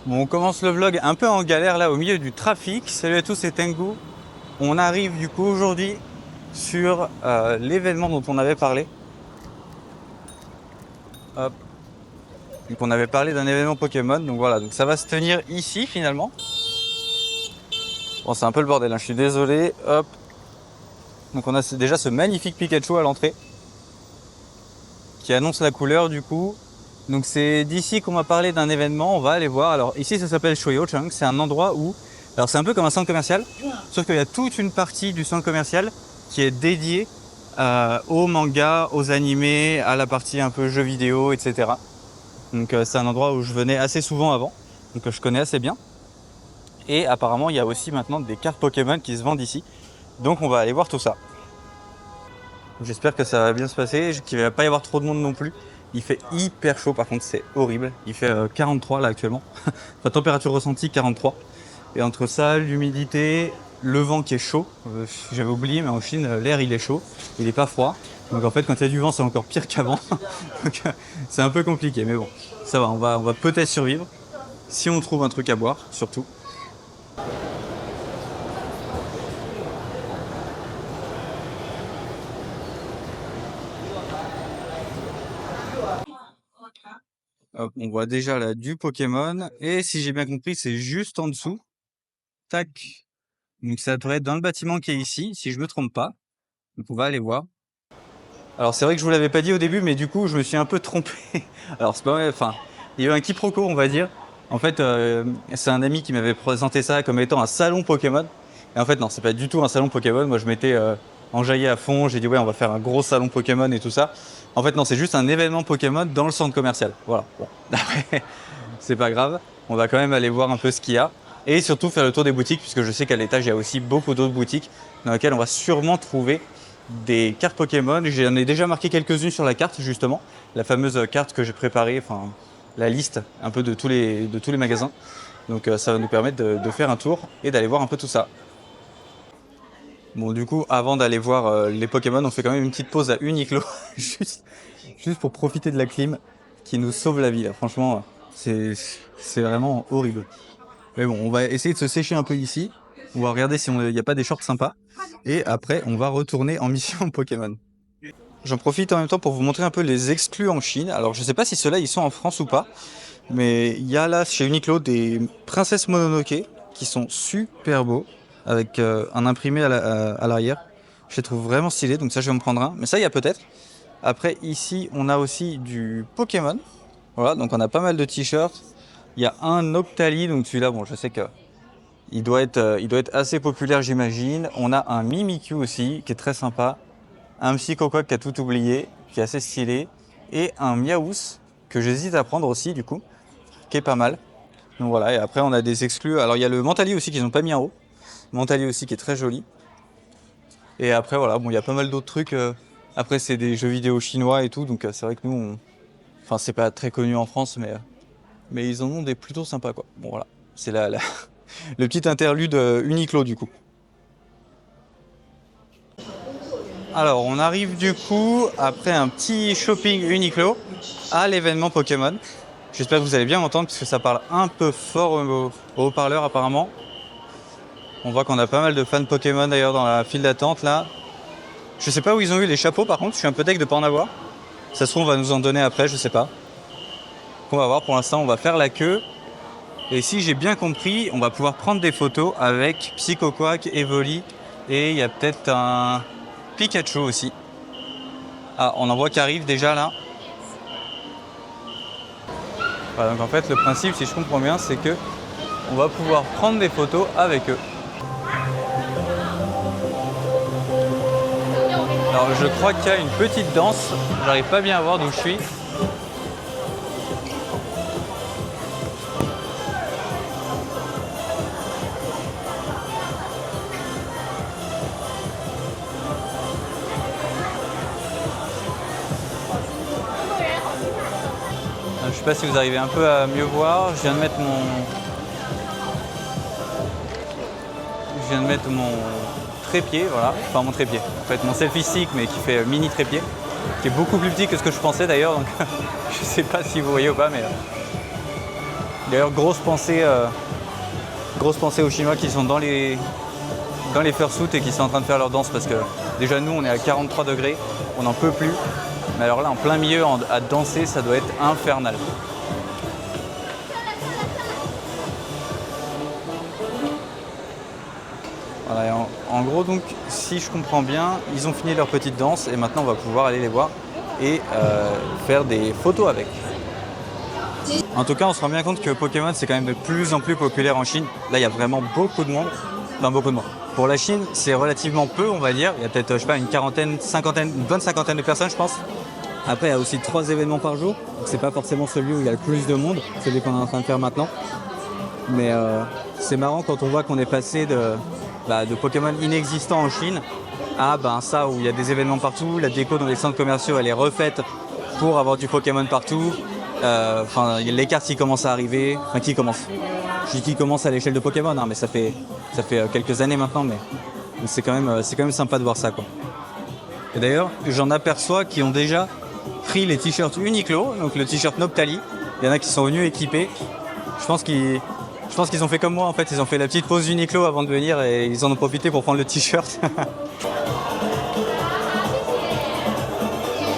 Bon, on commence le vlog un peu en galère là au milieu du trafic. Salut à tous, c'est Tengu. On arrive du coup aujourd'hui sur l'événement dont on avait parlé. Hop. Donc on avait parlé d'un événement Pokémon, donc voilà, donc ça va se tenir ici finalement. Bon, c'est un peu le bordel, hein, je suis désolé. Hop. Donc on a déjà ce magnifique Pikachu à l'entrée qui annonce la couleur du coup. Donc c'est d'ici qu'on m'a parlé d'un événement, on va aller voir. Alors ici ça s'appelle Shoyochang, c'est un endroit où, alors c'est un peu comme un centre commercial, sauf qu'il y a toute une partie du centre commercial qui est dédiée aux mangas, aux animés, à la partie un peu jeux vidéo, etc. Donc c'est un endroit où je venais assez souvent avant, donc je connais assez bien. Et apparemment il y a aussi maintenant des cartes Pokémon qui se vendent ici, donc on va aller voir tout ça. J'espère que ça va bien se passer, qu'il ne va pas y avoir trop de monde non plus. Il fait hyper chaud par contre, c'est horrible. Il fait 43 là actuellement. Enfin, température ressentie 43. Et entre ça, l'humidité, le vent qui est chaud. J'avais oublié, mais en Chine, l'air il est chaud. Il n'est pas froid. Donc en fait, quand il y a du vent, c'est encore pire qu'avant. Donc c'est un peu compliqué, mais bon, ça va, on va peut-être survivre. Si on trouve un truc à boire, surtout. Hop, on voit déjà là du Pokémon. Et si j'ai bien compris, c'est juste en dessous. Tac. Donc ça devrait être dans le bâtiment qui est ici, si je me trompe pas. Donc on va aller voir. Alors c'est vrai que je vous l'avais pas dit au début, mais du coup je me suis un peu trompé. Alors c'est pas vrai, enfin, il y a eu un quiproquo, on va dire. En fait, c'est un ami qui m'avait présenté ça comme étant un salon Pokémon. Et en fait non, c'est pas du tout un salon Pokémon. Moi je m'étais enjaillé à fond, j'ai dit ouais on va faire un gros salon Pokémon et tout ça. En fait non, c'est juste un événement Pokémon dans le centre commercial. Voilà. Bon, après, c'est pas grave. On va quand même aller voir un peu ce qu'il y a. Et surtout faire le tour des boutiques, puisque je sais qu'à l'étage, il y a aussi beaucoup d'autres boutiques dans lesquelles on va sûrement trouver des cartes Pokémon. J'en ai déjà marqué quelques-unes sur la carte, justement. La fameuse carte que j'ai préparée, enfin, la liste un peu de tous les magasins. Donc ça va nous permettre de faire un tour et d'aller voir un peu tout ça. Bon, du coup, avant d'aller voir les Pokémon, on fait quand même une petite pause à Uniqlo, juste pour profiter de la clim qui nous sauve la vie, là. Franchement, c'est vraiment horrible. Mais bon, on va essayer de se sécher un peu ici. On va regarder si il n'y a pas des shorts sympas. Et après, on va retourner en mission Pokémon. J'en profite en même temps pour vous montrer un peu les exclus en Chine. Alors, je sais pas si ceux-là, ils sont en France ou pas. Mais il y a là, chez Uniqlo, des princesses Mononoke qui sont super beaux. Avec un imprimé à l'arrière. Je les trouve vraiment stylés. Donc ça, je vais me prendre un. Mais ça, il y a peut-être. Après, ici, on a aussi du Pokémon. Voilà, donc on a pas mal de t-shirts. Il y a un Octali, donc celui-là, bon, je sais que il doit être assez populaire, j'imagine. On a un Mimikyu aussi, qui est très sympa. Un Psychoquack qui a tout oublié, qui est assez stylé. Et un Miaous, que j'hésite à prendre aussi, du coup, qui est pas mal. Donc voilà, et après, on a des exclus. Alors, il y a le Mentali aussi qu'ils n'ont pas mis en haut. Mentali aussi, qui est très joli. Et après, voilà, bon, il y a pas mal d'autres trucs. Après, c'est des jeux vidéo chinois et tout, donc c'est vrai que nous, enfin, c'est pas très connu en France, mais ils en ont des plutôt sympas, quoi. Bon, voilà, c'est le petit interlude Uniqlo, du coup. Alors, on arrive du coup, après un petit shopping Uniqlo, à l'événement Pokémon. J'espère que vous allez bien m'entendre, parce que ça parle un peu fort au haut-parleur, apparemment. On voit qu'on a pas mal de fans Pokémon, d'ailleurs, dans la file d'attente, là. Je sais pas où ils ont eu les chapeaux, par contre, je suis un peu deg de pas en avoir. Ça se trouve, on va nous en donner après, je sais pas. On va voir, pour l'instant, on va faire la queue. Et si j'ai bien compris, on va pouvoir prendre des photos avec Psychoquack, Evoli, et il y a peut-être un Pikachu aussi. Ah, on en voit qui arrive déjà là. Voilà, donc en fait, le principe, si je comprends bien, c'est que on va pouvoir prendre des photos avec eux. Alors, je crois qu'il y a une petite danse. J'arrive pas bien à voir d'où je suis. Je sais pas si vous arrivez un peu à mieux voir. Je viens de mettre mon trépied, voilà. Enfin mon trépied. En fait mon selfie stick, mais qui fait mini trépied, qui est beaucoup plus petit que ce que je pensais d'ailleurs. Donc je sais pas si vous voyez ou pas, mais D'ailleurs, grosse pensée aux Chinois qui sont dans les fursuits et qui sont en train de faire leur danse parce que déjà nous on est à 43 degrés, on n'en peut plus. Mais alors là en plein milieu à danser ça doit être infernal. Voilà, et en gros donc si je comprends bien, ils ont fini leur petite danse et maintenant on va pouvoir aller les voir et faire des photos avec. En tout cas on se rend bien compte que Pokémon c'est quand même de plus en plus populaire en Chine. Là il y a vraiment beaucoup de monde. Enfin beaucoup de monde. Pour la Chine, c'est relativement peu, on va dire. Il y a peut-être, je sais pas, une bonne cinquantaine de personnes, je pense. Après, il y a aussi 3 événements par jour. Donc, c'est pas forcément celui où il y a le plus de monde, celui qu'on est en train de faire maintenant. Mais c'est marrant quand on voit qu'on est passé de Pokémon inexistants en Chine à ça où il y a des événements partout. La déco dans les centres commerciaux, elle est refaite pour avoir du Pokémon partout. Les cartes qui commencent à arriver. Enfin, qui commencent. Je dis qui commence à l'échelle de Pokémon, hein, mais ça fait quelques années maintenant, mais c'est quand même sympa de voir ça, quoi. Et d'ailleurs, j'en aperçois qui ont déjà pris les t-shirts Uniqlo, donc le t-shirt Noctali. Il y en a qui sont venus équipés. Je pense qu'ils ont fait comme moi, en fait, ils ont fait la petite pause Uniqlo avant de venir et ils en ont profité pour prendre le t-shirt.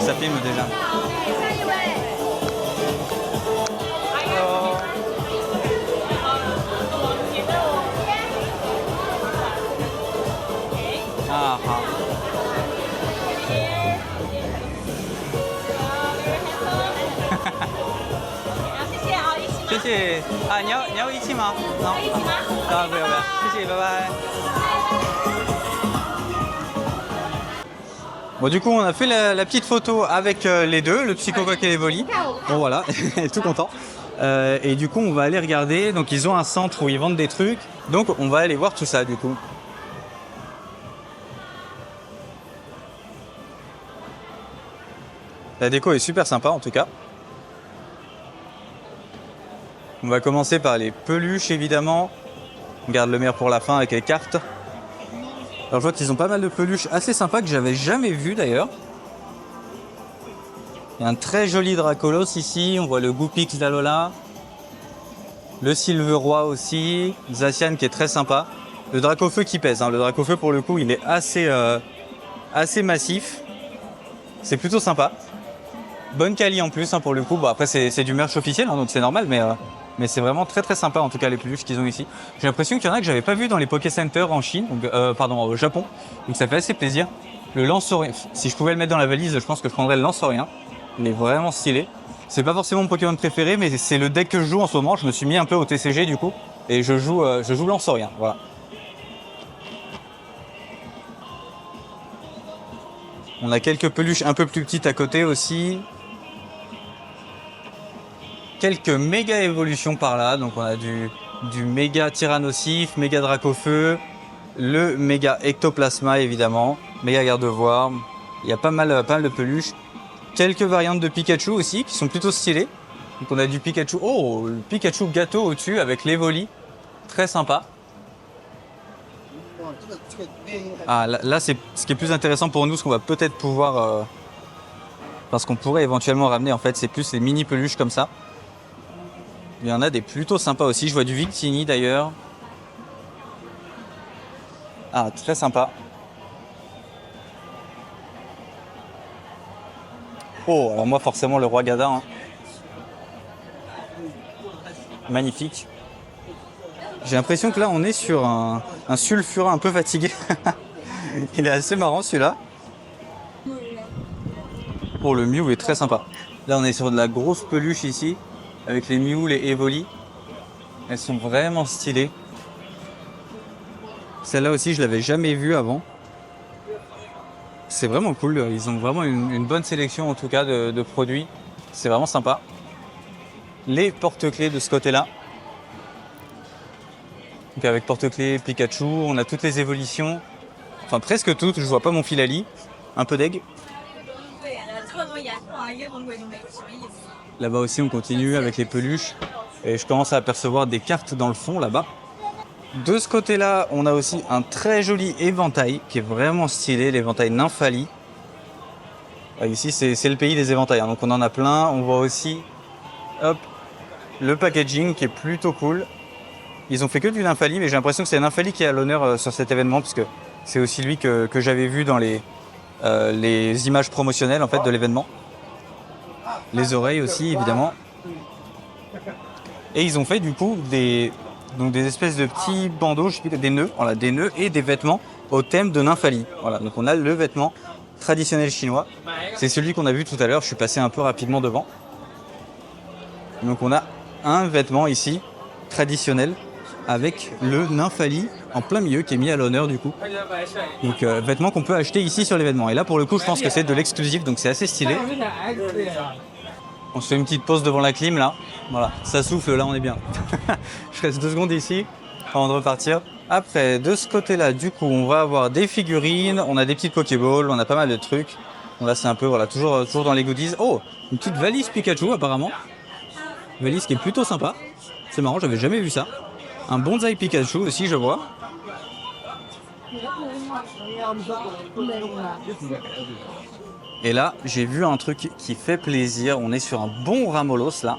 Ça filme déjà. Ah, ah. 谢谢啊，你要一起吗？啊，一起吗？啊，不要，谢谢，拜拜。Bon, du coup, on a fait la petite photo avec les deux, le Psychocoq et l'Evoli. Bon, voilà, tout content. Et du coup, on va aller regarder. Donc, ils ont un centre où ils vendent des trucs. Donc, on va aller voir tout ça, du coup. La déco est super sympa, en tout cas. On va commencer par les peluches, évidemment. On garde le meilleur pour la fin avec les cartes. Alors, je vois qu'ils ont pas mal de peluches assez sympas que j'avais jamais vues, d'ailleurs. Il y a un très joli Dracolos ici. On voit le Goupix d'Alola. Le Silveroi aussi. Zacian qui est très sympa. Le Dracofeu qui pèse. Hein. Le Dracofeu, pour le coup, il est assez massif. C'est plutôt sympa. Bonne quali en plus, hein, pour le coup. Bon, après, c'est du merch officiel, hein, donc c'est normal, mais c'est vraiment très très sympa, en tout cas, les peluches qu'ils ont ici. J'ai l'impression qu'il y en a que j'avais pas vu dans les Poké Center en Chine, donc, au Japon. Donc ça fait assez plaisir. Le Lanceorien, si je pouvais le mettre dans la valise, je pense que je prendrais le Lanceorien. Il est vraiment stylé. C'est pas forcément mon Pokémon préféré, mais c'est le deck que je joue en ce moment. Je me suis mis un peu au TCG du coup, et je joue Lanceorien, voilà. On a quelques peluches un peu plus petites à côté aussi. Quelques méga évolutions par là, donc on a du méga Tyrannosif, méga Dracofeu, le méga Ectoplasma évidemment, méga Gardevoir. Il y a pas mal de peluches. Quelques variantes de Pikachu aussi qui sont plutôt stylées. Donc on a du Pikachu, le Pikachu gâteau au-dessus avec l'Evoli, très sympa. Ah là c'est ce qui est plus intéressant pour nous, ce qu'on va peut-être pouvoir, parce qu'on pourrait éventuellement ramener, en fait c'est plus les mini peluches comme ça. Il y en a des plutôt sympas aussi. Je vois du Victini d'ailleurs. Ah, très sympa. Oh, alors moi forcément le roi Gadin. Hein. Magnifique. J'ai l'impression que là on est sur un sulfurin un peu fatigué. Il est assez marrant celui-là. Oh, le Mew est très sympa. Là on est sur de la grosse peluche ici. Avec les Mew, les Evoli. Elles sont vraiment stylées. Celle-là aussi, je l'avais jamais vue avant. C'est vraiment cool. Ils ont vraiment une bonne sélection, en tout cas, de produits. C'est vraiment sympa. Les porte-clés de ce côté-là. Donc avec porte-clés, Pikachu, on a toutes les évolutions. Enfin, presque toutes. Je vois pas mon Filali. Un peu d'egg. Là-bas aussi, on continue avec les peluches. Et je commence à apercevoir des cartes dans le fond, là-bas. De ce côté-là, on a aussi un très joli éventail qui est vraiment stylé, l'éventail Nymphali. Ici, c'est le pays des éventails, hein, donc on en a plein. On voit aussi le packaging qui est plutôt cool. Ils ont fait que du Nymphali, mais j'ai l'impression que c'est Nymphali qui est à l'honneur sur cet événement, parce que c'est aussi lui que j'avais vu dans les images promotionnelles en fait, de l'événement. Les oreilles aussi, évidemment. Et ils ont fait du coup des espèces de petits bandeaux, je sais plus, des nœuds et des vêtements au thème de Nymphali. Voilà, donc on a le vêtement traditionnel chinois. C'est celui qu'on a vu tout à l'heure, je suis passé un peu rapidement devant. Donc on a un vêtement ici, traditionnel, avec le Nymphali en plein milieu qui est mis à l'honneur du coup. Donc vêtements qu'on peut acheter ici sur l'événement. Et là pour le coup je pense que c'est de l'exclusif, donc c'est assez stylé. On se fait une petite pause devant la clim là. Voilà, ça souffle, là on est bien. Je reste 2 secondes ici avant de repartir. Après, de ce côté-là, du coup, on va avoir des figurines, on a des petites Pokéballs, on a pas mal de trucs. Bon, là c'est un peu, voilà, toujours dans les goodies. Oh, une petite valise Pikachu apparemment. Une valise qui est plutôt sympa. C'est marrant, j'avais jamais vu ça. Un bonsaï Pikachu aussi, je vois. Et là, j'ai vu un truc qui fait plaisir. On est sur un bon Ramolos là,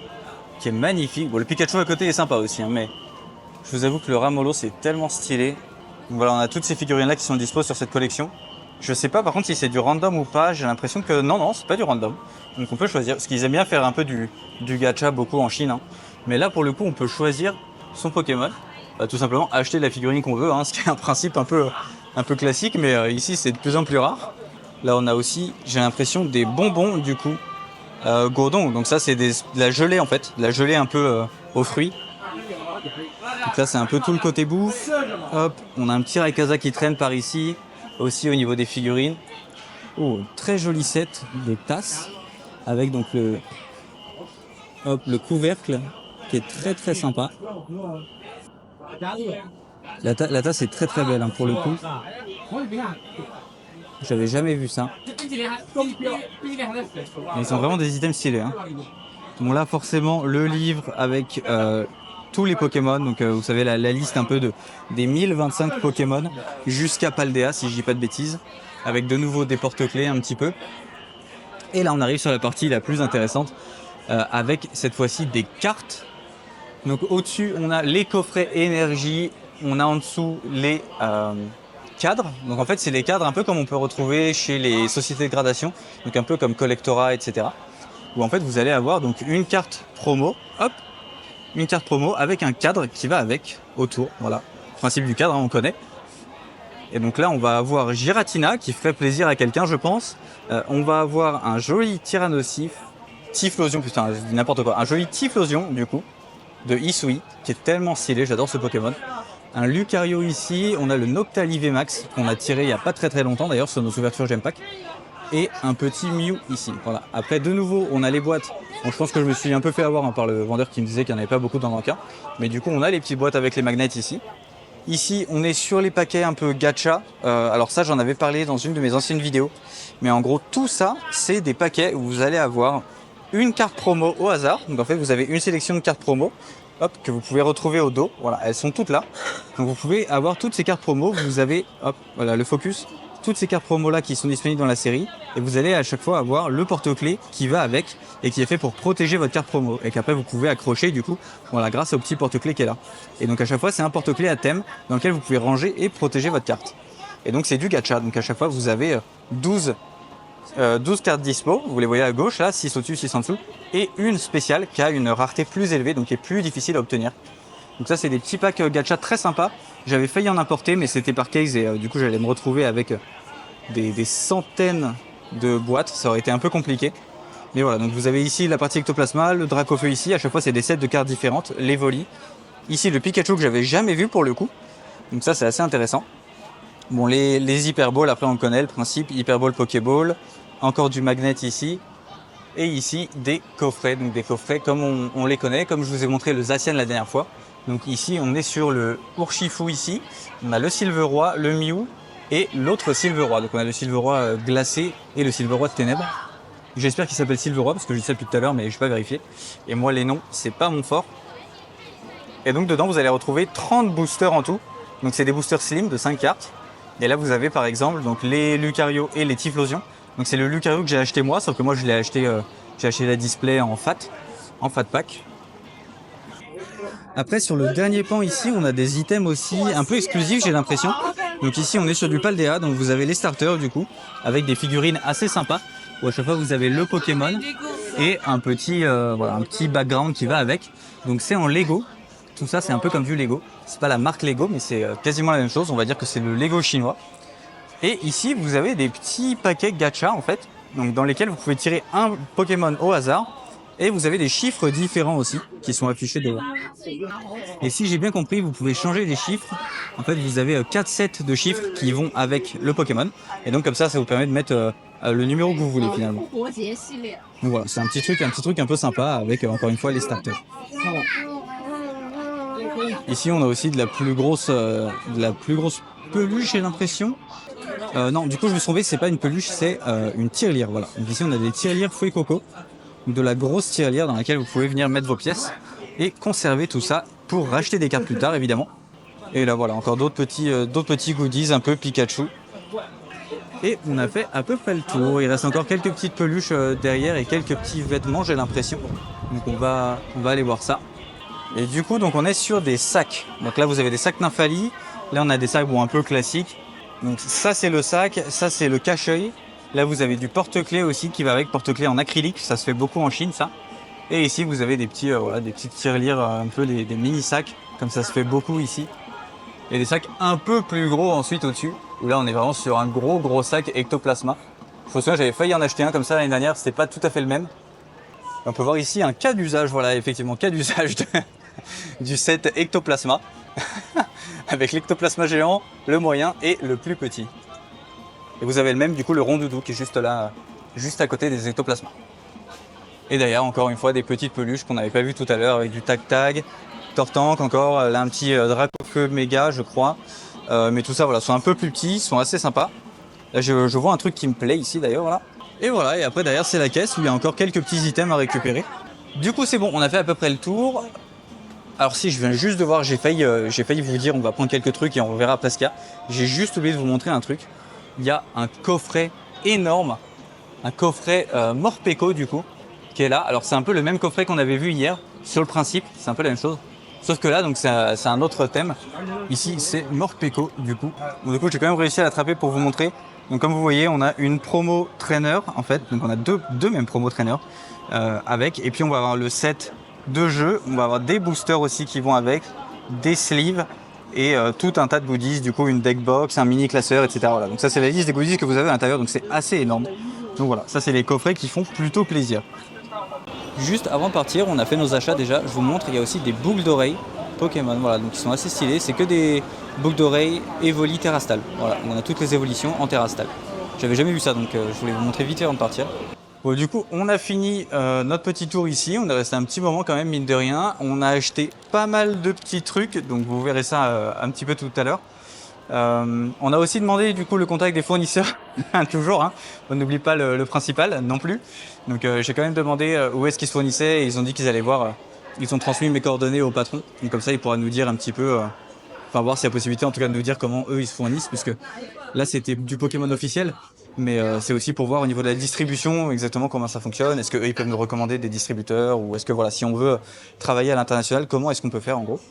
qui est magnifique. Bon, le Pikachu à côté est sympa aussi, hein, mais je vous avoue que le Ramolos est tellement stylé. Donc voilà, on a toutes ces figurines là qui sont dispo sur cette collection. Je sais pas par contre si c'est du random ou pas. J'ai l'impression que non, c'est pas du random. Donc on peut choisir. Parce qu'ils aiment bien faire un peu du gacha beaucoup en Chine. Hein. Mais là pour le coup, on peut choisir son Pokémon. Tout simplement acheter la figurine qu'on veut, hein, ce qui est un principe un peu classique, mais ici c'est de plus en plus rare. Là on a aussi, j'ai l'impression, des bonbons du coup, Gourdon. Donc ça c'est de la gelée en fait, de la gelée un peu aux fruits. Donc là c'est un peu tout le côté bouffe. Hop, on a un petit Rayquaza qui traîne par ici, aussi au niveau des figurines. Oh, très joli set, des tasses, avec donc le couvercle qui est très très sympa. La tasse est très très belle hein, pour le coup. J'avais jamais vu ça. Mais ils ont vraiment des items stylés. Hein. Bon là forcément le livre avec tous les Pokémon. Donc vous savez la liste un peu des 1025 Pokémon jusqu'à Paldea si je dis pas de bêtises. Avec de nouveau des porte-clés un petit peu. Et là on arrive sur la partie la plus intéressante avec cette fois-ci des cartes. Donc au-dessus on a les coffrets énergie. On a en dessous les cadres. Donc en fait, c'est les cadres un peu comme on peut retrouver chez les sociétés de gradation, donc un peu comme Collectora, etc. Où en fait, vous allez avoir donc une carte promo, hop, une carte promo avec un cadre qui va avec autour. Voilà, le principe du cadre, hein, on connaît. Et donc là, on va avoir Giratina qui ferait plaisir à quelqu'un, je pense. On va avoir un joli Typhlosion, putain, n'importe quoi, un joli Typhlosion du coup de Hisui qui est tellement stylé. J'adore ce Pokémon. Un Lucario ici, on a le Noctali VMAX qu'on a tiré il n'y a pas très longtemps d'ailleurs sur nos ouvertures Gempack. Et un petit Mew ici. Voilà. Après de nouveau on a les boîtes. Bon, je pense que je me suis un peu fait avoir hein, par le vendeur qui me disait qu'il n'y en avait pas beaucoup dans l'encas. Mais du coup on a les petites boîtes avec les magnets ici. Ici on est sur les paquets un peu gacha. Alors ça j'en avais parlé dans une de mes anciennes vidéos. Mais en gros tout ça c'est des paquets où vous allez avoir une carte promo au hasard. Donc en fait vous avez une sélection de cartes promo. Hop, que vous pouvez retrouver au dos. Voilà, elles sont toutes là. Donc vous pouvez avoir toutes ces cartes promo. Vous avez, hop, voilà le focus. Toutes ces cartes promo là qui sont disponibles dans la série. Et vous allez à chaque fois avoir le porte-clés qui va avec et qui est fait pour protéger votre carte promo. Et qu'après vous pouvez accrocher du coup, voilà, grâce au petit porte-clés qui est là. Et donc à chaque fois c'est un porte-clés à thème dans lequel vous pouvez ranger et protéger votre carte. Et donc c'est du gacha. Donc à chaque fois vous avez 12 cartes dispo, vous les voyez à gauche là, 6 au-dessus, 6 en dessous, et une spéciale qui a une rareté plus élevée, donc qui est plus difficile à obtenir. Donc ça c'est des petits packs gacha très sympas. J'avais failli en importer mais c'était par case et du coup j'allais me retrouver avec des centaines de boîtes, ça aurait été un peu compliqué. Mais voilà, donc vous avez ici la partie Ectoplasma, le Dracofeu ici, à chaque fois c'est des sets de cartes différentes, les Volis. Ici le Pikachu que j'avais jamais vu pour le coup, donc ça c'est assez intéressant. Bon les Hyper Balls, après on le connaît le principe, Hyper Ball, Pokéball. Encore du magnet ici. Et ici, des coffrets. Donc des coffrets comme on les connaît, comme je vous ai montré le Zacian la dernière fois. Donc ici, on est sur le Urshifu ici. On a le Silveroi, le Mew et l'autre Silveroi. Donc on a le Silveroi glacé et le Silveroi de ténèbres. J'espère qu'il s'appelle Silveroi parce que je dis ça depuis tout à l'heure, mais je n'ai pas vérifié. Et moi, les noms, c'est pas mon fort. Et donc dedans, vous allez retrouver 30 boosters en tout. Donc c'est des boosters slim de 5 cartes. Et là, vous avez par exemple donc, les Lucario et les Typhlosion. Donc c'est le Lucario que j'ai acheté moi, sauf que moi je l'ai acheté, j'ai acheté la display en fat pack. Après, sur le dernier pan ici, on a des items aussi un peu exclusifs, j'ai l'impression. Donc ici, on est sur du Paldea, donc vous avez les starters du coup, avec des figurines assez sympas, où à chaque fois vous avez le Pokémon et un petit background qui va avec. Donc c'est en Lego. Tout ça, c'est un peu comme du Lego. C'est pas la marque Lego, mais c'est quasiment la même chose. On va dire que c'est le Lego chinois. Et ici, vous avez des petits paquets gacha en fait, donc dans lesquels vous pouvez tirer un Pokémon au hasard. Et vous avez des chiffres différents aussi qui sont affichés devant. Et si j'ai bien compris, vous pouvez changer les chiffres. En fait, vous avez 4 sets de chiffres qui vont avec le Pokémon. Et donc comme ça vous permet de mettre le numéro que vous voulez finalement. Donc voilà, c'est un petit truc un peu sympa avec encore une fois les starters. Ici, on a aussi de la plus grosse peluche, j'ai l'impression. Non, du coup, je me suis trompé, c'est pas une peluche, c'est une tirelire. Voilà. Donc ici, on a des tirelires Fouet Coco, de la grosse tirelire dans laquelle vous pouvez venir mettre vos pièces et conserver tout ça pour racheter des cartes plus tard, évidemment. Et là, voilà, encore d'autres petits goodies, un peu Pikachu. Et on a fait à peu près le tour. Il reste encore quelques petites peluches derrière et quelques petits vêtements, j'ai l'impression. Donc on va aller voir ça. Et du coup, donc on est sur des sacs. Donc là, vous avez des sacs Nymphalie. Là, on a des sacs un peu classiques. Donc ça, c'est le sac. Ça, c'est le cache-œil. Là, vous avez du porte-clés aussi qui va avec, porte-clés en acrylique. Ça se fait beaucoup en Chine, ça. Et ici, vous avez des petites tirelires, un peu des mini sacs. Comme ça se fait beaucoup ici. Et des sacs un peu plus gros ensuite au-dessus. Où là, on est vraiment sur un gros sac ectoplasma. Je me souviens, j'avais failli en acheter un comme ça l'année dernière. C'était pas tout à fait le même. On peut voir ici un cas d'usage, voilà, effectivement, cas d'usage du set ectoplasma. Avec l'ectoplasma géant, le moyen et le plus petit. Et vous avez le même, du coup, le rond doudou qui est juste là, juste à côté des ectoplasmas. Et d'ailleurs, encore une fois, des petites peluches qu'on n'avait pas vues tout à l'heure avec du Tag, Tortank encore, là un petit Dracofeu méga, je crois. Mais tout ça, voilà, sont un peu plus petits, sont assez sympas. Là, je vois un truc qui me plaît ici d'ailleurs, voilà. Et voilà, et après derrière c'est la caisse où il y a encore quelques petits items à récupérer. Du coup c'est bon, on a fait à peu près le tour. Alors si je viens juste de voir, j'ai failli vous dire on va prendre quelques trucs et on reverra après ce qu'il y a. J'ai juste oublié de vous montrer un truc. Il y a un coffret énorme, un coffret Morpeko du coup, qui est là. Alors c'est un peu le même coffret qu'on avait vu hier, sur le principe, c'est un peu la même chose. Sauf que là, donc c'est un autre thème. Ici, c'est Morpeko, du coup. Donc, du coup, j'ai quand même réussi à l'attraper pour vous montrer. Donc, comme vous voyez, on a une promo trainer, en fait. Donc, on a deux mêmes promo trainers avec. Et puis, on va avoir le set de jeux. On va avoir des boosters aussi qui vont avec, des sleeves et tout un tas de goodies. Du coup, une deck box, un mini classeur, etc. Voilà. Donc, ça, c'est la liste des goodies que vous avez à l'intérieur. Donc, c'est assez énorme. Donc, voilà. Ça, c'est les coffrets qui font plutôt plaisir. Juste avant de partir, on a fait nos achats déjà. Je vous montre, il y a aussi des boucles d'oreilles Pokémon, voilà, donc ils sont assez stylés. C'est que des boucles d'oreilles Evoli Terrastal. Voilà, on a toutes les évolutions en Terrastal. J'avais jamais vu ça, donc je voulais vous montrer vite fait avant de partir. Bon, du coup, on a fini notre petit tour ici. On est resté un petit moment quand même, mine de rien. On a acheté pas mal de petits trucs, donc vous verrez ça un petit peu tout à l'heure. On a aussi demandé du coup le contact des fournisseurs, toujours, hein. On n'oublie pas le principal non plus. Donc j'ai quand même demandé où est-ce qu'ils se fournissaient et ils ont dit qu'ils allaient voir. Ils ont transmis mes coordonnées au patron, donc comme ça il pourra nous dire un petit peu, enfin voir s'il y a possibilité en tout cas de nous dire comment eux ils se fournissent, puisque là c'était du Pokémon officiel, mais c'est aussi pour voir au niveau de la distribution exactement comment ça fonctionne. Est-ce qu'eux ils peuvent nous recommander des distributeurs, ou est-ce que voilà, si on veut travailler à l'international, comment est-ce qu'on peut faire en gros.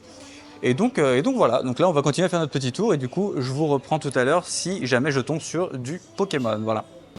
Et donc voilà, donc là on va continuer à faire notre petit tour et du coup je vous reprends tout à l'heure si jamais je tombe sur du Pokémon, voilà.